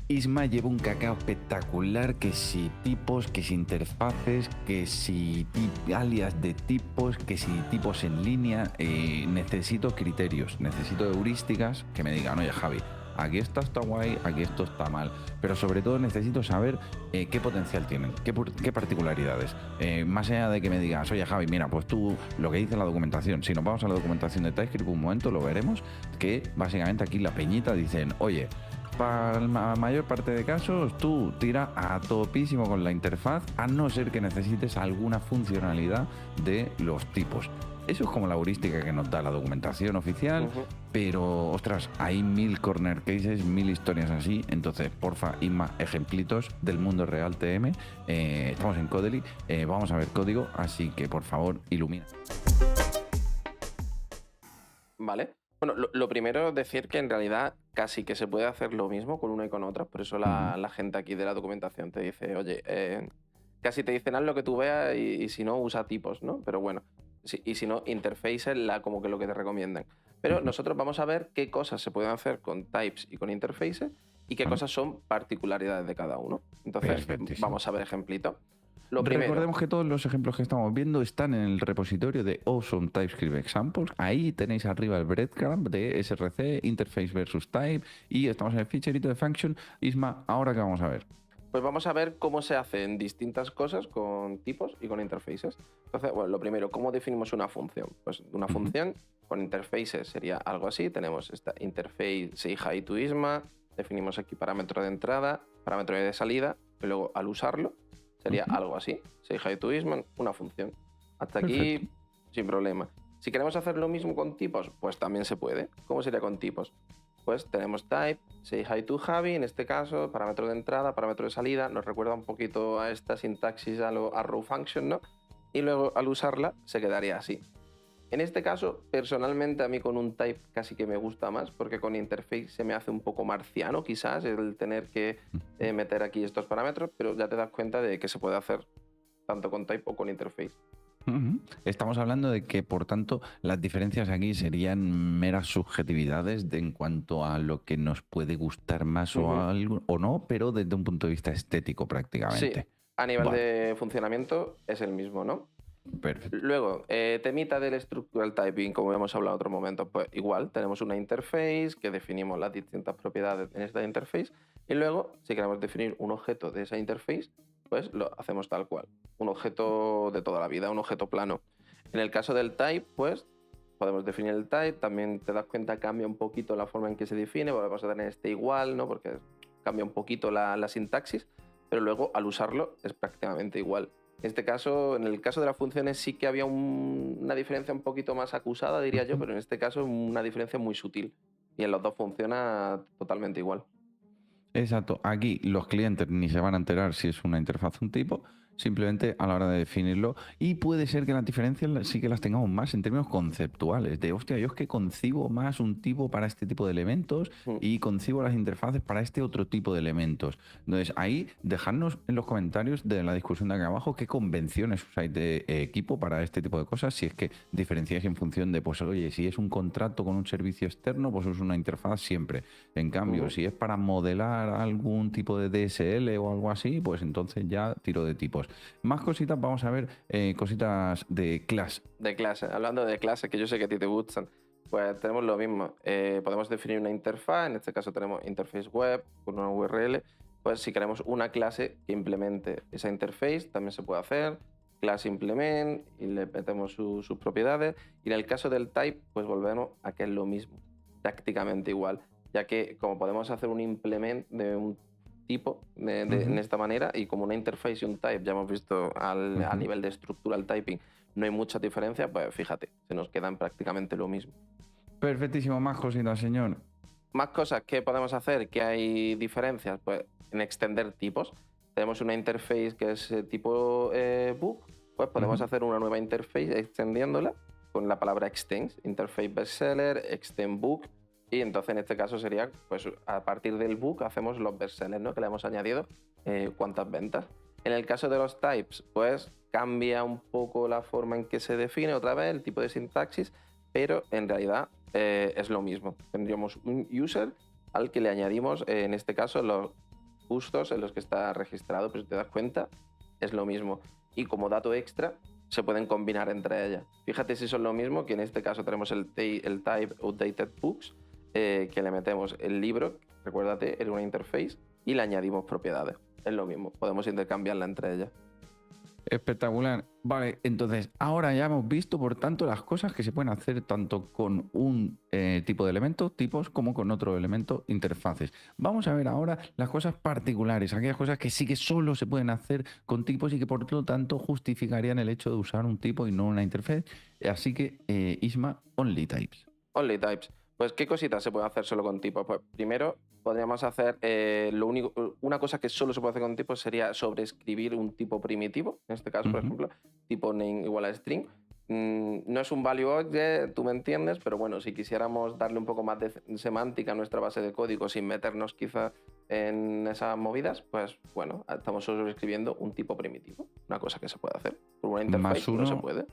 Isma lleva un cacao espectacular, que si tipos, que si interfaces, que si alias de tipos, que si tipos en línea. Necesito criterios, necesito heurísticas que me digan, oye Javi, aquí esto está guay, aquí esto está mal. Pero sobre todo necesito saber qué potencial tienen, qué particularidades. Más allá de que me digas, oye Javi, mira, pues tú lo que dice la documentación, si nos vamos a la documentación de TypeScript un momento lo veremos, que básicamente aquí la peñita dicen, oye, para la mayor parte de casos, tú tira a topísimo con la interfaz, a no ser que necesites alguna funcionalidad de los tipos. Eso es como la heurística que nos da la documentación oficial, pero, ostras, hay 1000 corner cases, 1000 historias así. Entonces, porfa, Isma, ejemplitos del mundo real TM. Estamos en Codely, vamos a ver código, así que, por favor, ilumina. Vale. Bueno, lo primero es decir que en realidad casi que se puede hacer lo mismo con una y con otra. Por eso la gente aquí de la documentación te dice, oye, casi te dicen haz lo que tú veas y si no, usa tipos, ¿no? Pero bueno, y si no, interface es como que lo que te recomiendan. Pero nosotros vamos a ver qué cosas se pueden hacer con types y con interfaces y qué cosas son particularidades de cada uno. Entonces, vamos a ver ejemplitos. Recordemos que todos los ejemplos que estamos viendo están en el repositorio de Awesome TypeScript Examples. Ahí tenéis arriba el breadcrumb de SRC, Interface versus Type, y estamos en el ficherito de Function. Isma, ¿ahora qué vamos a ver? Pues vamos a ver cómo se hacen distintas cosas con tipos y con interfaces. Entonces, bueno, lo primero, ¿cómo definimos una función? Pues una función con interfaces sería algo así. Tenemos esta interface say hi to Isma, definimos aquí parámetro de entrada, parámetro de salida, y luego al usarlo sería algo así. Say hi to Isma, una función. Hasta aquí, sin problema. Si queremos hacer lo mismo con tipos, pues también se puede. ¿Cómo sería con tipos? Pues tenemos type, say hi to Javi, en este caso, parámetro de entrada, parámetro de salida, nos recuerda un poquito a esta sintaxis a lo arrow function, ¿no? Y luego al usarla se quedaría así. En este caso, personalmente a mí con un type casi que me gusta más, porque con interface se me hace un poco marciano quizás el tener que meter aquí estos parámetros, pero ya te das cuenta de que se puede hacer tanto con type o con interface. Estamos hablando de que, por tanto, las diferencias aquí serían meras subjetividades en cuanto a lo que nos puede gustar más o no, pero desde un punto de vista estético prácticamente. Sí, a nivel de funcionamiento es el mismo, ¿no? Perfecto. Luego, temita del structural typing, como hemos hablado en otro momento, pues igual, tenemos una interface que definimos las distintas propiedades en esta interface y luego, si queremos definir un objeto de esa interface, pues lo hacemos tal cual. Un objeto de toda la vida, un objeto plano. En el caso del type, pues podemos definir el type, también te das cuenta, cambia un poquito la forma en que se define, volvemos a tener este igual, ¿no? Porque cambia un poquito la sintaxis, pero luego al usarlo es prácticamente igual. En este caso, en el caso de las funciones sí que había una diferencia un poquito más acusada, diría yo, pero en este caso una diferencia muy sutil. Y en los dos funciona totalmente igual. Exacto. Aquí los clientes ni se van a enterar si es una interfaz un tipo, simplemente a la hora de definirlo. Y puede ser que las diferencias sí que las tengamos más en términos conceptuales. De, hostia, yo es que concibo más un tipo para este tipo de elementos y concibo las interfaces para este otro tipo de elementos. Entonces, ahí dejadnos en los comentarios de la discusión de acá abajo qué convenciones usáis de equipo para este tipo de cosas. Si es que diferenciáis en función de, pues, oye, si es un contrato con un servicio externo, pues es una interfaz siempre. En cambio, si es para modelar algún tipo de DSL o algo así, pues entonces ya tiro de tipos. Más cositas, vamos a ver cositas de clase. De clase, hablando de clase, que yo sé que a ti te gustan, pues tenemos lo mismo. Podemos definir una interfaz, en este caso tenemos interface web con una URL. Pues si queremos una clase que implemente esa interface, también se puede hacer. Class implement y le metemos sus propiedades. Y en el caso del type, pues volvemos a que es lo mismo, prácticamente igual, ya que como podemos hacer un implement de un tipo en esta manera y como una interface y un type ya hemos visto a nivel de structural typing no hay mucha diferencia, pues fíjate, se nos quedan prácticamente lo mismo. Perfectísimo, más cositas, señor. Más cosas que podemos hacer, que hay diferencias, pues en extender tipos. Tenemos una interface que es tipo book, pues podemos hacer una nueva interface extendiéndola con la palabra extends, interface bestseller, extend book. Y entonces en este caso sería, pues a partir del book hacemos los bestsellers, ¿no? Que le hemos añadido cuántas ventas. En el caso de los types, pues cambia un poco la forma en que se define otra vez el tipo de sintaxis, pero en realidad es lo mismo. Tendríamos un user al que le añadimos, en este caso, los justos en los que está registrado, pero si te das cuenta, es lo mismo. Y como dato extra, se pueden combinar entre ellas. Fíjate si son lo mismo, que en este caso tenemos el type updated books, que le metemos el libro, recuérdate, en una interface, y le añadimos propiedades. Es lo mismo, podemos intercambiarla entre ellas. Espectacular. Vale, entonces ahora ya hemos visto, por tanto, las cosas que se pueden hacer tanto con un tipo de elemento, tipos, como con otro elemento, interfaces. Vamos a ver ahora las cosas particulares, aquellas cosas que sí que solo se pueden hacer con tipos y que por lo tanto justificarían el hecho de usar un tipo y no una interfaz. Así que, Isma, only types. Only types. Pues, ¿qué cositas se puede hacer solo con tipos? Pues, primero, podríamos hacer una cosa que solo se puede hacer con tipos sería sobreescribir un tipo primitivo. En este caso, por ejemplo, tipo name igual a string. No es un value object, tú me entiendes, pero bueno, si quisiéramos darle un poco más de semántica a nuestra base de código sin meternos quizá en esas movidas, pues bueno, estamos sobreescribiendo un tipo primitivo. Una cosa que se puede hacer. Por una interfaz no se puede.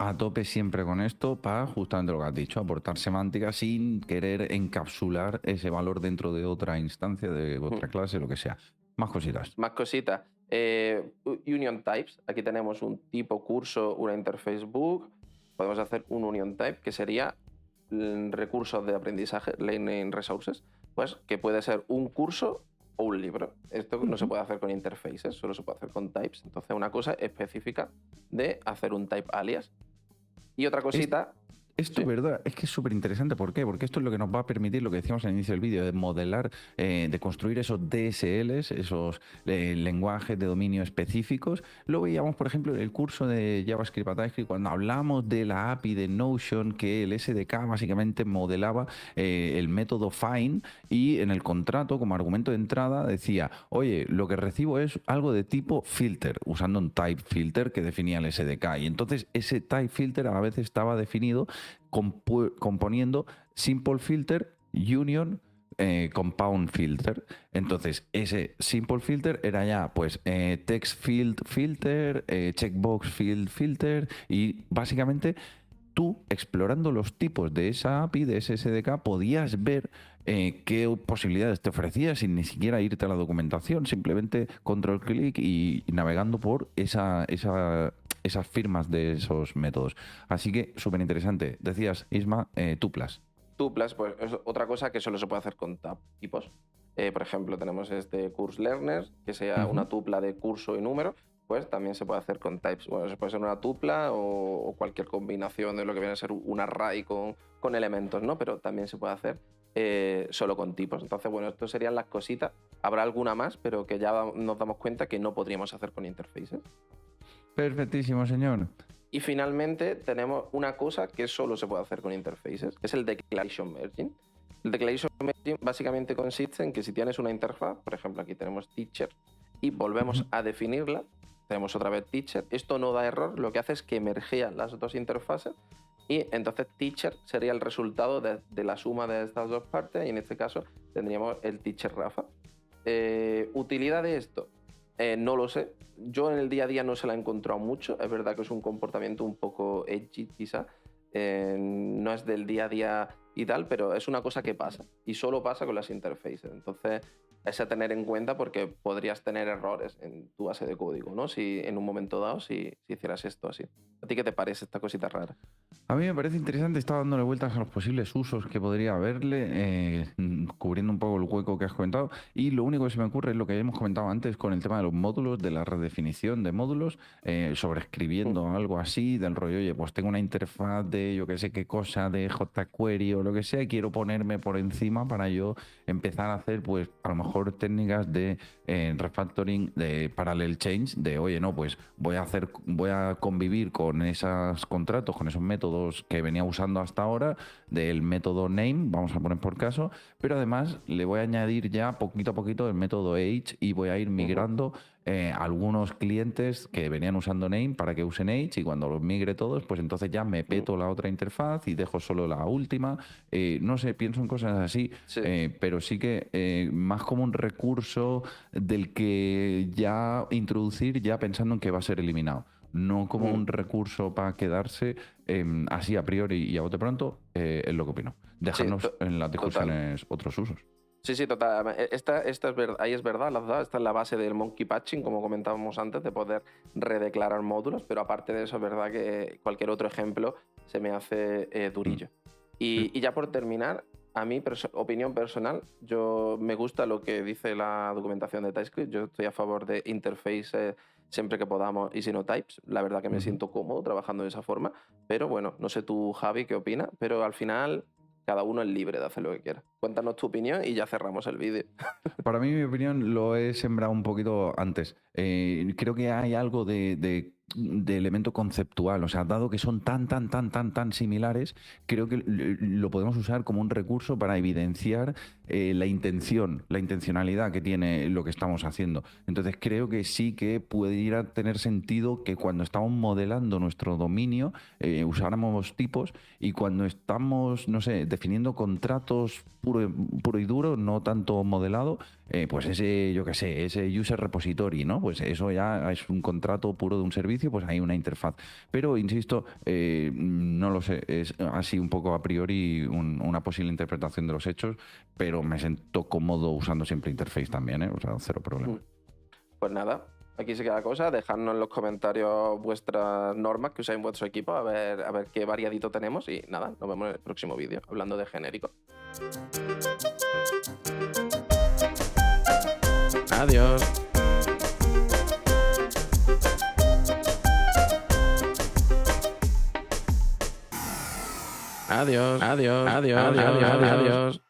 A tope siempre con esto para justamente lo que has dicho, aportar semántica sin querer encapsular ese valor dentro de otra instancia, de otra clase, lo que sea. Más cositas. Más cositas. Union types. Aquí tenemos un tipo curso, una interface book. Podemos hacer un union type que sería recursos de aprendizaje, learning resources, pues que puede ser un curso o un libro. Esto no se puede hacer con interfaces, solo se puede hacer con types. Entonces, una cosa específica de hacer un type alias. Y otra cosita... Esto, ¿verdad? Es que es súper interesante. ¿Por qué? Porque esto es lo que nos va a permitir, lo que decíamos al inicio del vídeo, de modelar, de construir esos DSLs, esos lenguajes de dominio específicos. Lo veíamos, por ejemplo, en el curso de JavaScript a TypeScript, cuando hablamos de la API de Notion, que el SDK básicamente modelaba el método find y en el contrato, como argumento de entrada, decía, oye, lo que recibo es algo de tipo filter, usando un type filter que definía el SDK. Y entonces ese type filter a la vez estaba definido componiendo simple filter, union, compound filter. Entonces ese simple filter era ya pues text field filter, checkbox field filter, y básicamente tú, explorando los tipos de esa API, de ese SDK, podías ver qué posibilidades te ofrecía sin ni siquiera irte a la documentación, simplemente control clic y navegando por esas firmas de esos métodos. Así que súper interesante. Decías, Isma, tuplas. Tuplas, pues es otra cosa que solo se puede hacer con tipos. Por ejemplo, tenemos este course learner, que sea una tupla de curso y número, pues también se puede hacer con types. Bueno, se puede ser una tupla o cualquier combinación de lo que viene a ser un array con elementos, ¿no? Pero también se puede hacer solo con tipos. Entonces, bueno, esto serían las cositas. Habrá alguna más, pero que ya nos damos cuenta que no podríamos hacer con interfaces. Perfectísimo, señor. Y finalmente tenemos una cosa que solo se puede hacer con interfaces, que es el declaration merging. El declaration merging básicamente consiste en que si tienes una interfaz, por ejemplo aquí tenemos teacher, y volvemos a definirla, tenemos otra vez teacher, esto no da error, lo que hace es que mergea las dos interfaces y entonces teacher sería el resultado de la suma de estas dos partes, y en este caso tendríamos el teacher Rafa. ¿Utilidad de esto? No lo sé. Yo en el día a día no se la he encontrado mucho. Es verdad que es un comportamiento un poco edgy, quizá. No es del día a día y tal, pero es una cosa que pasa. Y solo pasa con las interfaces. Entonces, es a tener en cuenta porque podrías tener errores en tu base de código, ¿no? Si en un momento dado, si hicieras esto así. ¿A ti qué te parece esta cosita rara? A mí me parece interesante, estaba dándole vueltas a los posibles usos que podría haberle, cubriendo un poco el hueco que has comentado, y lo único que se me ocurre es lo que hemos comentado antes con el tema de los módulos, de la redefinición de módulos, sobreescribiendo algo así, del rollo, oye, pues tengo una interfaz de yo que sé qué cosa, de jQuery o lo que sea, y quiero ponerme por encima para yo empezar a hacer, pues a lo mejor técnicas de refactoring, de parallel change, de oye, no, pues voy a convivir con esos contratos, con esos métodos que venía usando hasta ahora, del método name, vamos a poner por caso, pero además le voy a añadir ya poquito a poquito el método age y voy a ir migrando algunos clientes que venían usando name para que usen age, y cuando los migre todos, pues entonces ya me peto la otra interfaz y dejo solo la última. No sé, pienso en cosas así, Sí. pero sí que más como un recurso del que ya introducir ya pensando en que va a ser eliminado. No como un recurso para quedarse así a priori y a bote pronto, es lo que opino. Dejarnos en las discusiones otros usos. Sí, sí, total. Esta es ahí es verdad, esta es la base del monkey patching, como comentábamos antes, de poder redeclarar módulos, pero aparte de eso es verdad que cualquier otro ejemplo se me hace durillo. Y ya por terminar, a mí, opinión personal, yo me gusta lo que dice la documentación de TypeScript. Yo estoy a favor de interface siempre que podamos y si no types. La verdad que me siento cómodo trabajando de esa forma. Pero bueno, no sé tú, Javi, qué opinas, pero al final cada uno es libre de hacer lo que quiera. Cuéntanos tu opinión y ya cerramos el vídeo. Para mí, mi opinión, lo he sembrado un poquito antes. Creo que hay algo de elemento conceptual. O sea, dado que son tan similares, creo que lo podemos usar como un recurso para evidenciar la intencionalidad que tiene lo que estamos haciendo. Entonces, creo que sí que pudiera tener sentido que cuando estamos modelando nuestro dominio, usáramos tipos, y cuando estamos, no sé, definiendo contratos puro y duro, no tanto modelado, pues ese, yo qué sé, ese user repository, ¿no? Pues eso ya es un contrato puro de un servicio, pues hay una interfaz. Pero, insisto, no lo sé, es así un poco a priori una posible interpretación de los hechos, pero me siento cómodo usando siempre interface también, ¿eh? O sea, cero problema. Pues nada, aquí se queda la cosa. Dejadnos en los comentarios vuestras normas que usáis en vuestro equipo, a ver qué variadito tenemos. Y nada, nos vemos en el próximo vídeo, hablando de genérico. Adiós. Adiós.